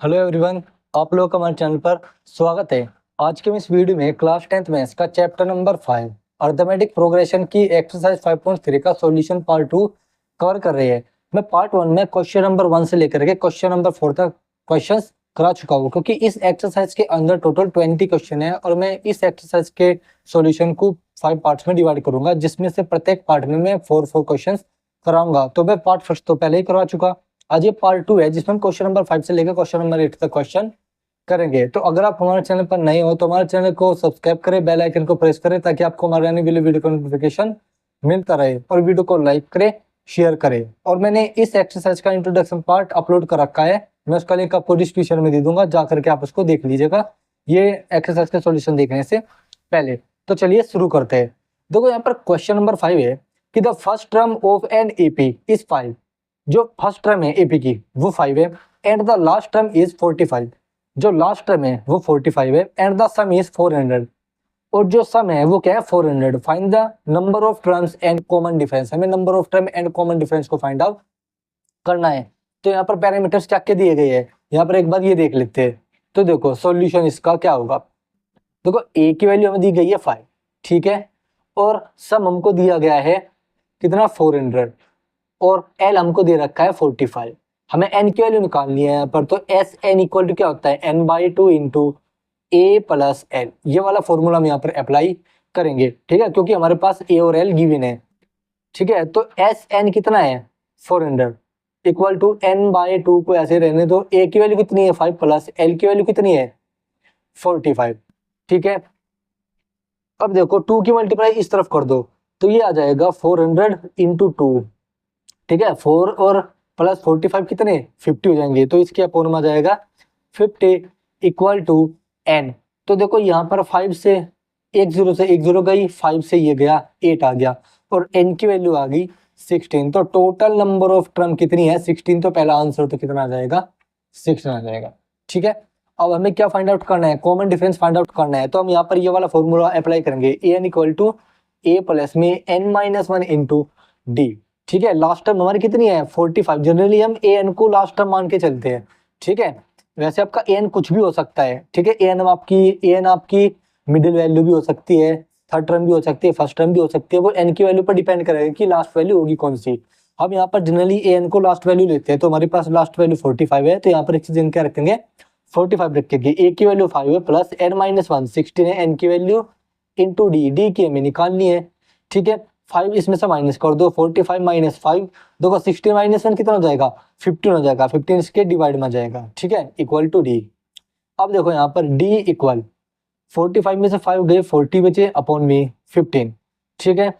Hello everyone, आप लोगों का हमारे चैनल पर स्वागत है। आज के इस वीडियो में क्लास 10th मैथ्स का चैप्टर नंबर 5 अर्थमेटिक प्रोग्रेशन की एक्सरसाइज 5.3 का सॉल्यूशन पार्ट 2 कवर कर रही है। मैं पार्ट 1 में क्वेश्चन नंबर 1 से लेकर के क्वेश्चन नंबर 4 तक क्वेश्चंस करा चुका हूँ, क्योंकि इस एक्सरसाइज के अंदर टोटल 20 क्वेश्चन है और मैं इस एक्सरसाइज के सॉल्यूशन को 5 पार्ट्स में डिवाइड करूंगा, जिसमें से प्रत्येक पार्ट में मैं 4 क्वेश्चन कराऊंगा। तो मैं पार्ट फर्स्ट तो पहले ही करवा चुका। आज ये पार्ट 2 है जिसमें क्वेश्चन नंबर 5 से लेकर क्वेश्चन नंबर 8 तक क्वेश्चन करेंगे। तो अगर आप हमारे चैनल पर नए हो तो हमारे चैनल को सब्सक्राइब करें, बेल आइकन को प्रेस करें, ताकि आपको हमारे आने वाली वीडियो का नोटिफिकेशन मिलता रहे। और वीडियो को लाइक करें, शेयर करें। और मैंने इस एक्सरसाइज का इंट्रोडक्शन पार्ट अपलोड कर रखा है, मैं उसका लिंक आपको डिस्क्रिप्शन में दे दूंगा, जा करके आप उसको देख लीजिएगा ये एक्सरसाइज का सॉल्यूशन देखने से पहले। तो चलिए शुरू करते हैं। देखो यहाँ पर क्वेश्चन नंबर 5 है कि the first term of an AP is 5। जो फर्स्ट टर्म है एपी की वो 5 है, and the last term is 45। जो लास्ट टर्म है वो 45 है, एंड द सम इज 400। और जो सम है वो क्या है 400। Find the number of terms and common difference. हमें number of term and common difference को फाइंड आउट करना है। तो यहाँ पर पैरामीटर्स क्या क्या दिए गए हैं, यहाँ पर एक बार ये देख लेते हैं। तो देखो सॉल्यूशन इसका क्या होगा। देखो ए की वैल्यू हमें दी गई है 5, ठीक है, और सम हमको दिया गया है कितना 400, और एल हमको दे रखा है 45। हमें एन की वैल्यू निकालनी है यहाँ पर। तो एस एन इक्वल टू क्या होता है n/2 इंटू ए प्लस एल। ये वाला फॉर्मूला हम यहाँ पर अप्लाई करेंगे, ठीक है, क्योंकि हमारे पास ए और एल गिवन है। ठीक है, तो एस एन कितना है 400 इक्वल टू n/2 को ऐसे रहने दो। ए की वैल्यू कितनी है 5 प्लस एल की वैल्यू कितनी है 45। ठीक है, अब देखो 2 की मल्टीप्लाई इस तरफ कर दो तो ये आ जाएगा 400 इंटू 2। ठीक है, 4 और प्लस 45 कितने 50 हो जाएंगे। तो इसके अपोन में आ जाएगा 50 इक्वल टू n। तो देखो यहाँ पर 5 से एक जीरो से एक जीरो गई, 5 से ये गया 8 आ गया, और n की वैल्यू आ गई 16। तो टोटल नंबर ऑफ टर्म कितनी है 16। तो पहला आंसर तो कितना आ जाएगा 16 आ जाएगा। ठीक है, अब हमें क्या फाइंड आउट करना है, कॉमन डिफरेंस फाइंड आउट करना है। तो हम यहाँ पर ये वाला फॉर्मूला अप्लाई करेंगे, an equal to A plus में n-1 इंटू डी। ठीक है, लास्ट टर्म हमारी कितनी है 45। जनरली हम ए एन को लास्ट टर्म मान के चलते हैं। ठीक है, वैसे आपका ए एन कुछ भी हो सकता है। ठीक है, ए एन आपकी मिडिल वैल्यू भी हो सकती है, थर्ड टर्म भी हो सकती है, फर्स्ट टर्म भी हो सकती है। वो एन की वैल्यू पर डिपेंड करेगा कि लास्ट वैल्यू होगी कौन सी। हम यहाँ पर जनरली ए एन को लास्ट वैल्यू लेते हैं, तो हमारे पास लास्ट वैल्यू 45 है। तो यहाँ पर एक चीज क्या रखेंगे 45 रखेंगे। ए की वैल्यू 5 है प्लस n-1 16 है, एन की वैल्यू इंटू डी की हमें निकालनी है। ठीक है, 5 इसमें से माइनस कर दो, 45 माइनस 5 देखो 16 माइनस 1 कितना हो जाएगा 15 हो जाएगा, 15 इसके डिवाइड में जाएगा। ठीक है, इक्वल टू डी। अब देखो यहाँ पर डी इक्वल 45 में से 5 गए 40 बचे अपॉन में 15। ठीक है,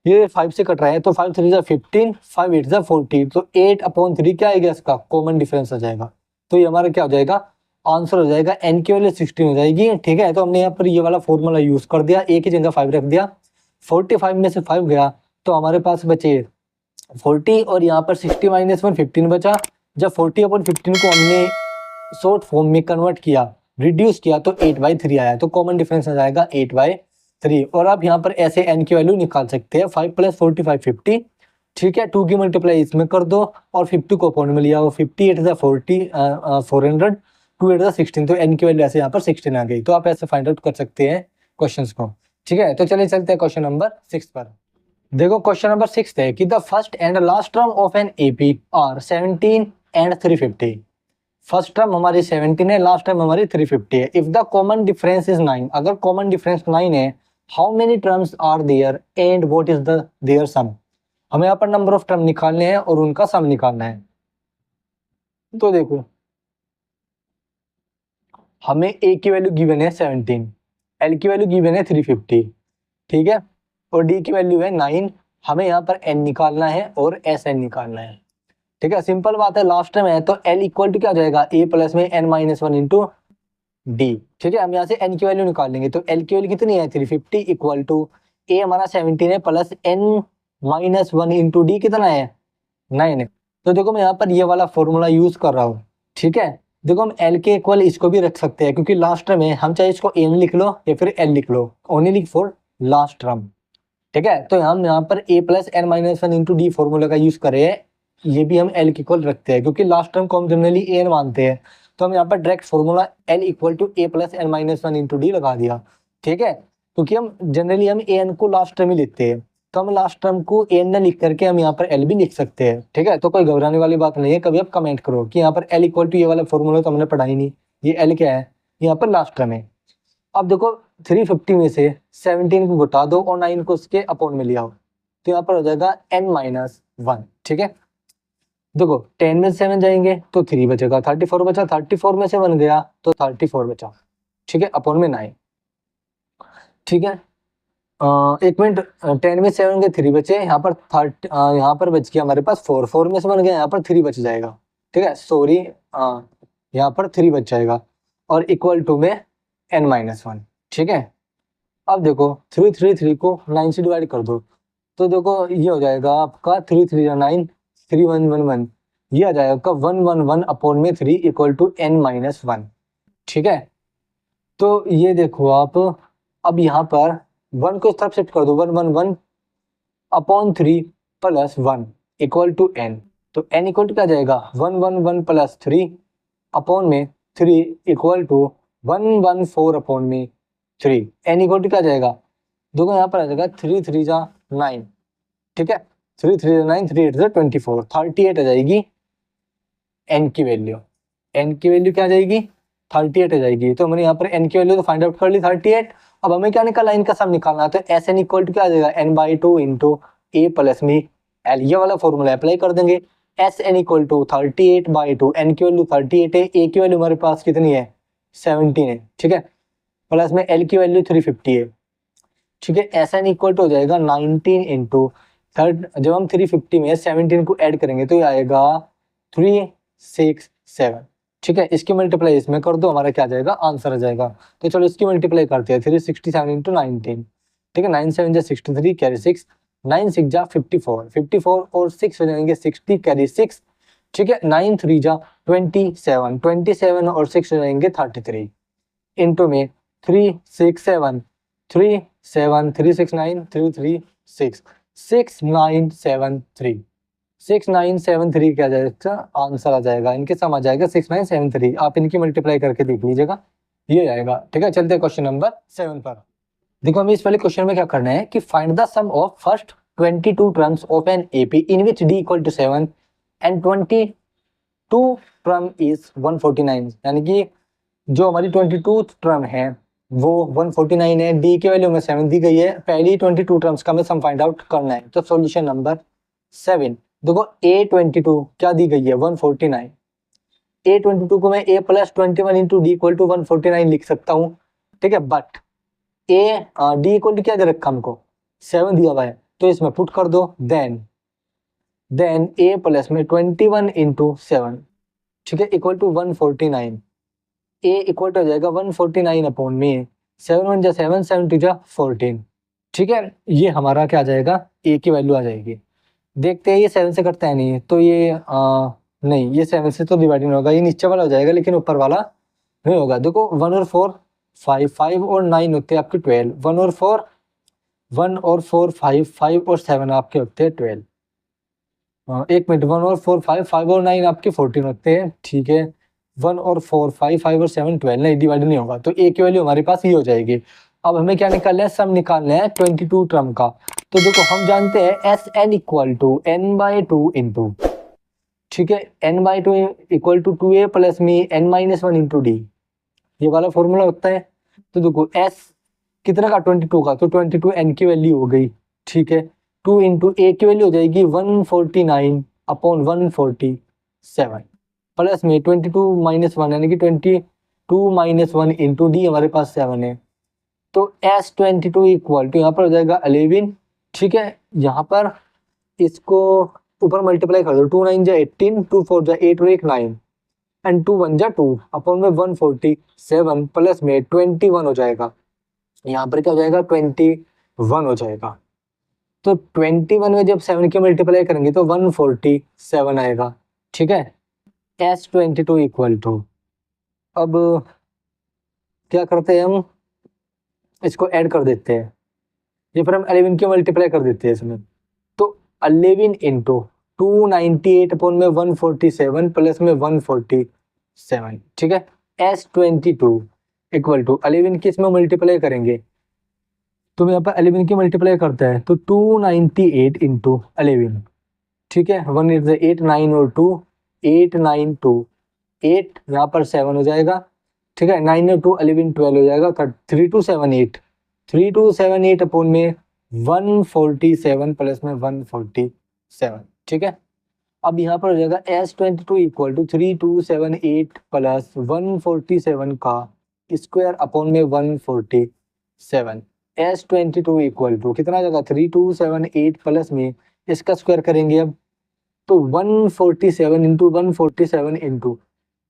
ये 5 से कट रहा है तो 5 3 जा 15, 5 8 जा 40, तो 8/3 क्या आएगा इसका कॉमन डिफरेंस आ जाएगा। तो ये हमारा क्या हो जाएगा आंसर हो जाएगा, एन की वैल्यू 16 हो जाएगी। ठीक है, तो हमने यहाँ पर ये वाला फॉर्मूला यूज कर दिया, ए की जगह 5 रख दिया, 45 में से 5 गया तो हमारे पास बचे 40, और यहाँ पर 60 माइनस 1 15 बचा। जब 40/15 को हमने शॉर्ट फॉर्म में कन्वर्ट किया, रिड्यूस किया, तो 8/3 आया। तो कॉमन डिफरेंस आ जाएगा 8/3। और आप यहाँ पर ऐसे एन की वैल्यू निकाल सकते हैं 5 प्लस 45 50। ठीक है, 2 की मल्टीप्लाई इसमें कर दो और 50 को अपॉन में लिया, 50 8 40 400, 2 8 16, तो एन की वैल्यू ऐसे यहाँ पर 16 आ गई। तो आप ऐसे फाइंड आउट कर सकते हैं क्वेश्चंस को। ठीक है, तो चलिए चलते हैं क्वेश्चन नंबर 6 पर। देखो क्वेश्चन नंबर 6 है कि the first and last term of an AP are 17 and 350। First term हमारी 17 है, लास्ट टर्म हमारी 350 है। If the common difference is 9, अगर कॉमन डिफरेंस 9 है, how many terms are there and what is the their sum. हमें यहाँ पर number of term निकालने हैं और उनका सम निकालना है। तो देखो हमें ए की वैल्यू गिवन है 17, एल की वैल्यू गिवन है 350, ठीक है, और डी की वैल्यू है 9। हमें यहाँ पर एन निकालना है और एस एन निकालना है। ठीक है, सिंपल बात है, लास्ट टर्म है तो एल इक्वल टू क्या हो जाएगा ए प्लस में n-1 इंटू डी। ठीक है, हम यहाँ से एन की वैल्यू निकालेंगे, तो एल की वैल्यू कितनी है 350 इक्वल टू ए हमारा 17 है प्लस n-1 इंटू डी कितना है 9 है। तो देखो मैं यहाँ पर ये वाला फॉर्मूला यूज कर रहा हूँ। ठीक है, देखो हम एल के इक्वल इसको भी रख सकते हैं, क्योंकि लास्ट टर्म है, हम चाहे इसको एन लिख लो या फिर एल लिख लो, ओनली फॉर लास्ट टर्म। ठीक है, तो हम यहाँ पर a plus n-1 into D formula का यूज करें, ये भी हम एल के इक्वल रखते हैं, क्योंकि लास्ट टर्म को हम जनरली एन मानते हैं। तो हम यहाँ पर direct formula L equal to A plus N minus one into D लगा दिया, ठीक है। क्योंकि हम जनरली हम AN को लास्ट टर्म ही लिखते हैं, तो हम लास्ट टर्म को AN न लिख करके हम यहाँ पर L भी लिख सकते हैं, ठीक है। तो कोई घबराने वाली बात नहीं है। कभी आप कमेंट करो कि यहाँ पर L इक्वल टू ये वाला फॉर्मूला तो हमने पढ़ा ही नहीं, ये L क्या है, यहाँ पर लास्ट टर्म है। अब देखो 350 में से 17 को घटा दो और 9 को उसके अपॉन में ले आओ, तो यहाँ पर हो जाएगा N माइनस वन, ठीक है। देखो 10 में 7 जाएंगे तो 3 बचेगा, 34 बचा, 34 में से 1 गया तो 34 बचा, ठीक है, अपॉन में 9, ठीक है। एक मिनट, 10 में 7 के 3 बचे, यहाँ पर यहाँ पर बच गया हमारे पास 4, 4 में से 1 गया, यहाँ पर 3 बच जाएगा, ठीक है, सॉरी, यहाँ पर 3 बच जाएगा और इक्वल टू में N माइनस वन, ठीक है। अब देखो 3 को 9 से डिवाइड कर दो, तो देखो ये हो जाएगा आपका 3 3 9, 3 1 1 1, ये आ जाएगा आपका 1 1 1 अपॉन में 3 equal to N minus one, ठीक है। तो ये देखो आप, अब यहाँ पर 1 को इस तरफ शिफ्ट कर दो, 1 1 1 upon 3 plus 1 equal to N, तो N इक्वल टू क्या जाएगा 1 1 1 प्लस 3 अपॉन में 3 इक्वल टू 1 1 4 अपॉन में 3, N इक्वल टू क्या जाएगा, देखो यहाँ पर आ जाएगा 3 3 जा 9, ठीक है, 3 3 जा 9, 3 8 जा 24, 38 आ जाएगी N की वैल्यू, N की वैल्यू क्या आ जाएगी 38 आ जाएगी। तो हमने यहाँ पर N की वैल्यू तो फाइंड आउट कर ली 38। अब हमें क्या निकालना है, इनका सम निकालना है, तो SN इक्वल टू क्या आ जाएगा N/2 इंटू A प्लस में L, ये वाला फॉर्मूला अप्लाई कर देंगे। SN इक्वल टू 38/2, N की वैल्यू 38 है, A की वैल्यू हमारे पास कितनी है 17 है, ठीक है, प्लस में L की वैल्यू 350 है, ठीक है। SN इक्वल टू हो जाएगा 19 इंटू थर्ड, जब हम 350 में 17 को ऐड करेंगे तो ये आएगा 367, ठीक है। इसकी मल्टीप्लाई इसमें कर दो, हमारा क्या जाएगा आंसर आ जाएगा। तो चलो इसकी मल्टीप्लाई करते हैं, 367 इंटू 19, ठीक है, 9 7 जा 63 कैरी 6, 9 6 जा 54, 54 और 6 हो जाएंगे 60 कैरी 6, ठीक है, 9 3 जा 27, 27 और 6 हो जाएंगे 33 इंटू में 367 3 7 3 6 9 3 3 6 6 9 7 3, 6973 क्या जाएगा आंसर आ जाएगा, इनके सम आ जाएगा 6973। आप इनकी मल्टीप्लाई करके देख लीजिएगा, ये आएगा, ठीक है। चलते हैं क्वेश्चन नंबर 7 पर। देखो हमें इस वाले क्वेश्चन में क्या करना है कि find the sum of first 22 terms of an AP in which D equal to 7 and 22 term is 149, यानी कि जो हमारी 22 टर्म है वो 149 है, डी की वैल्यू में 7 दी गई है, पहली 22 टर्म्स का हमें सम फाइंड आउट करना है। तो सॉल्यूशन नंबर 7, देखो A22 क्या दी गई है 149, A22 को मैं A plus 21 into D equal to 149 लिख सकता हूँ, ठीक है, बट डी इक्वल टू क्या दे रखा हमको 7 दिया हुआ है, तो इसमें पुट कर दो, देन A प्लस में 21 इंटू 7, ठीक है, equal to 149, A equal to हो जाएगा 149 अपॉन में 7 1 जा 7 7 2 जा 14, ठीक है। ये हमारा क्या आ जाएगा A की वैल्यू आ जाएगी। देखते हैं ये 7 से कटता है नहीं, तो ये नहीं, ये 7 से तो डिवाइड नहीं होगा, ये नीचे वाला हो जाएगा लेकिन ऊपर वाला नहीं होगा। देखो 1 और 4 5, 5 और 9 होते हैं आपके 12, 1 और 4 5, 5 और 7 आपके होते हैं 12। एक मिनट, 1 और 4 5, 5 और 9 आपके 14 होते हैं, ठीक है। 1 और 4 5, 5 और 7 12, नहीं डिवाइड नहीं होगा, तो A की वैल्यू हमारे पास ये हो जाएगी। अब हमें क्या निकालना है, सम निकालना है 22 टर्म का। तो देखो हम जानते हैं SN equal to N/2 into, ठीक है, N/2 equal to 2A plus में N माइनस 1 इंटू डी, ये वाला फॉर्मूला होता है। तो देखो S कितना का 22 का, तो 22 N की वैल्यू हो गई, ठीक है, 2 इंटू A की वैल्यू हो जाएगी 149 अपॉन 147 प्लस में 22 माइनस 1 यानी कि 22 माइनस 1 इंटू डी, हमारे पास 7 है, तो S22 इक्वल टू यहाँ पर हो जाएगा 11, ठीक है। यहाँ पर इसको ऊपर मल्टीप्लाई कर दो, 2 9 जा 18, 2 4 जा 8 और 1 9 एंड 2 1 जा 2 अपॉन में 147 प्लस में 21 हो जाएगा, यहाँ पर क्या हो जाएगा 21 हो जाएगा। तो 21 में जब 7 की मल्टीप्लाई करेंगे तो 147 आएगा, ठीक है। S22 इक्वल टू, अब क्या करते हैं हम, इसको ऐड कर देते हैं, ये फिर हम 11 की मल्टीप्लाई कर देते हैं इसमें, तो 11 इंटू 298 अपॉन में 147 प्लस में 147 7, ठीक है। S22 इक्वल टू 11 की इसमें मल्टीप्लाई करेंगे, तो यहाँ पर 11 की मल्टीप्लाई करता है तो 298 इंटू 11, ठीक है। 1 इज 8, 9 और 2 8, 9 2 8, यहाँ पर 7 हो जाएगा, ठीक है। 9 और 2 11 12 हो जाएगा, 3278 3278 अपॉन में 147 प्लस में 147, ठीक है। अब यहाँ पर हो जाएगा S22 इक्वल टू 3278 प्लस 147 का स्क्वायर अपॉन में 147। S22 इक्वल टू कितना आ जाएगा 3278 प्लस में इसका स्क्वायर करेंगे अब, तो 147 इंटू 147 इंटू,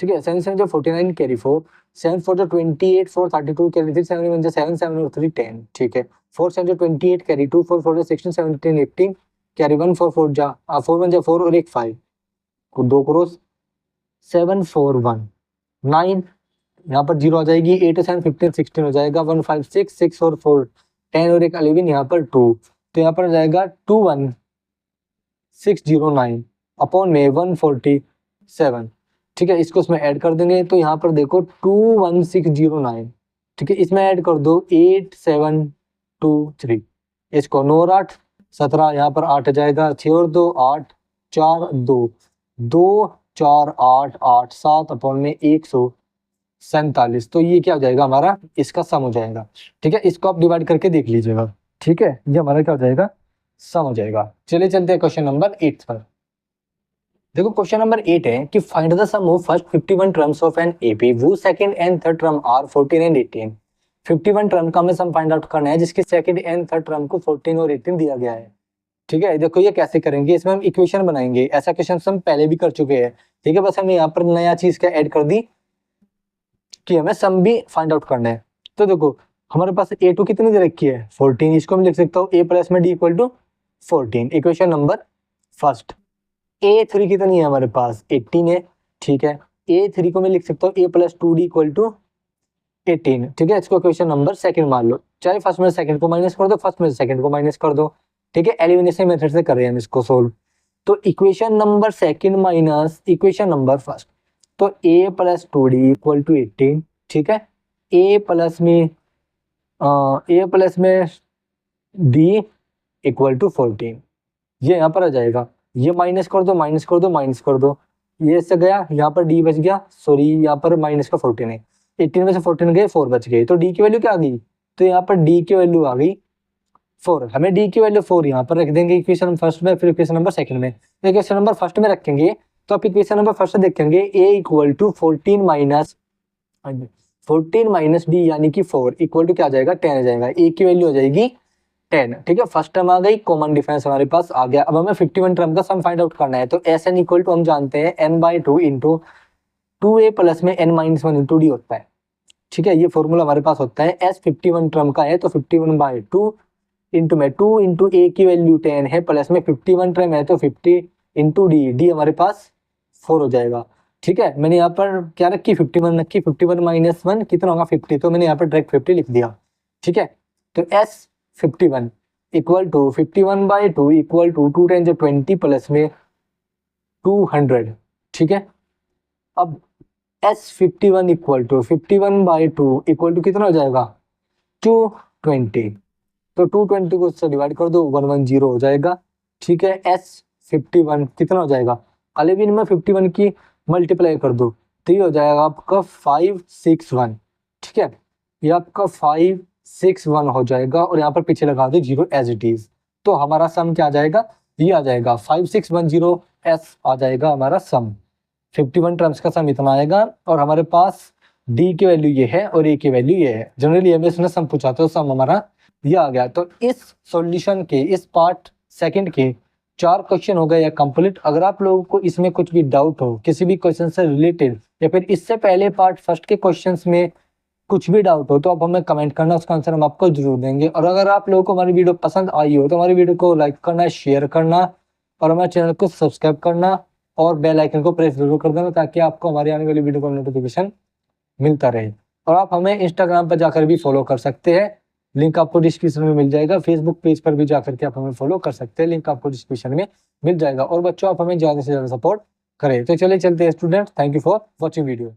ठीक है। 7 7 जो 49 कैरी 4, 7 4 जो 28, 4 32 कैरी 3, 7 1 जो 7 7 और 3 10, ठीक है। 4 7 जो 28 कैरी 2, 4 4 जो 16 17 18 कैरी 1, 4 4 जा 4 1 जो 4 और एक 5 को 2 क्रॉस 7 4 1 9, यहाँ पर 0 आ जाएगी, 8 7 15 16 हो जाएगा, 1 5 6 6 और 4 10 और एक 11, यहाँ पर 2, तो यहाँ पर हो जाएगा 21609 अपॉन में 147, ठीक है। इसको इसमें ऐड कर देंगे तो यहाँ पर देखो 21609, ठीक है। इसमें ऐड कर दो 8723, इसको 9 और 8 17, यहाँ पर 8 आ जाएगा, 6 और 2 8 4 2 2 4 8 8 7 अपॉन में 147, तो ये क्या हो जाएगा हमारा, इसका सम हो जाएगा, ठीक है। इसको आप डिवाइड करके देख लीजिएगा, ठीक है। ये हमारा क्या हो जाएगा, सम हो जाएगा। चलिए चलते हैं क्वेश्चन नंबर 8 पर। देखो क्वेश्चन नंबर 8 है कि find the sum of first 51 terms of an AP वो second and third term are 14 and 18। 51 term का हमें सम फाइंड आउट करना है जिसके सेकंड एंड थर्ड टर्म को 14 और 18 दिया गया है, ठीक है। देखो ये कैसे करेंगे, इसमें हम इक्वेशन बनाएंगे, ऐसा क्वेश्चन हम पहले भी कर चुके हैं, ठीक है। बस हमने यहाँ पर नया चीज क्या ऐड कर दी कि हमें सम भी फाइंड आउट करना है। तो देखो हमारे पास a2 कितनी दे रखी है 14, इसको मैं लिख सकता हूँ a प्लस में d equal to 14, equation number first. a3 कितनी है हमारे पास 18 है, ठीक है। a3 को मैं लिख सकता हूँ a plus 2d equal to 18, ठीक है। इसको इक्वेशन नंबर सेकंड मान लो, चाहे फर्स्ट में सेकंड को माइनस कर दो, फर्स्ट में सेकंड को माइनस कर दो, ठीक है। एलिमिनेशन मेथड से कर रहे हैं हम इसको सोल्व, तो equation number second minus equation number first, तो a plus 2d equal to 18, ठीक है। a प्लस में d इक्वल टू 14, ये यहाँ पर आ जाएगा, ये माइनस कर दो माइनस कर दो माइनस कर दो, ये इससे गया, यहाँ पर d बच गया, सॉरी यहाँ पर माइनस का 14 है, 18 में से 14 गए 4 बच गए, तो d की वैल्यू क्या आ गई, तो यहाँ पर d की वैल्यू आ गई 4, हमें d की वैल्यू 4 यहाँ पर रख देंगे इक्वेशन फर्स्ट में, फिर इक्वेशन नंबर सेकंड में। इक्वेशन नंबर फर्स्ट में रखेंगे तो आप इक्वेशन नंबर फर्स्ट देखेंगे a equal to 14 minus d यानी कि 4 इक्वल टू क्या आ जाएगा 10 आ जाएगा, a की वैल्यू हो जाएगी 10, ठीक है। फर्स्ट टर्म आ गई, कॉमन डिफरेंस हमारे पास आ गया। अब हमें 51 टर्म का सम फाइंड आउट करना है, तो एस एन इक्वल टू हम जानते हैं n/2 इंटू 2a प्लस में n-1 इंटू डी होता है, ठीक है। ये फॉर्मूला हमारे पास होता है, एस 51 टर्म का है तो 51/2 इंटू में 2 इंटू ए की वैल्यू 10 है प्लस में 51 टर्म है तो 50 इंटू डी हमारे पास 4 हो जाएगा, ठीक है। मैंने यहाँ पर क्या रखी 51 रखी, 51 माइनस 1 कितना होगा 50, तो मैंने यहाँ पर डायरेक्ट 50 लिख दिया, ठीक है। तो S 51 equal to 51/2 equal to 2 10 जो 20 प्लस में 200, ठीक है। अब S51 equal to 51/2 equal to कितना हो जाएगा 220, तो 220 को उससे डिवाइड कर दो 110 हो जाएगा, ठीक है। S51 कितना हो जाएगा 11 में 51 की मल्टीप्लाई कर दो तो ये हो जाएगा आपका 561, ठीक है। ये आपका 561 हो जाएगा और यहाँ पर पीछे लगा दो 0 एज इट इज, तो हमारा सम क्या आ जाएगा, ये आ जाएगा 5610 एस आ जाएगा हमारा सम। 51 टर्म्स का सम इतना आएगा और हमारे पास डी की वैल्यू ये है और ए की वैल्यू ये है। जनरली हमें इसमें सम पूछा तो सम हमारा ये आ गया। तो इस सॉल्यूशन के इस पार्ट सेकंड के 4 क्वेश्चन हो गए या कंप्लीट। अगर आप लोगों को इसमें कुछ भी डाउट हो किसी भी क्वेश्चन से रिलेटेड या फिर इससे पहले पार्ट फर्स्ट के क्वेश्चंस में कुछ भी डाउट हो तो आप हमें कमेंट करना, उसका आंसर हम आपको जरूर देंगे। और अगर आप लोगों को हमारी वीडियो पसंद आई हो तो हमारी वीडियो को लाइक करना, शेयर करना और हमारे चैनल को सब्सक्राइब करना और बेल आइकन को प्रेस जरूर कर देना ताकि आपको हमारी आने वाली वीडियो का नोटिफिकेशन मिलता रहे। और आप हमें इंस्टाग्राम पर जाकर भी फॉलो कर सकते हैं, लिंक आपको डिस्क्रिप्शन में मिल जाएगा। फेसबुक पेज पर भी जाकर के आप हमें फॉलो कर सकते हैं, लिंक आपको डिस्क्रिप्शन में मिल जाएगा। और बच्चों आप हमें ज़्यादा से ज़्यादा सपोर्ट करें। तो चलिए चलते हैं student, thank you for watching video.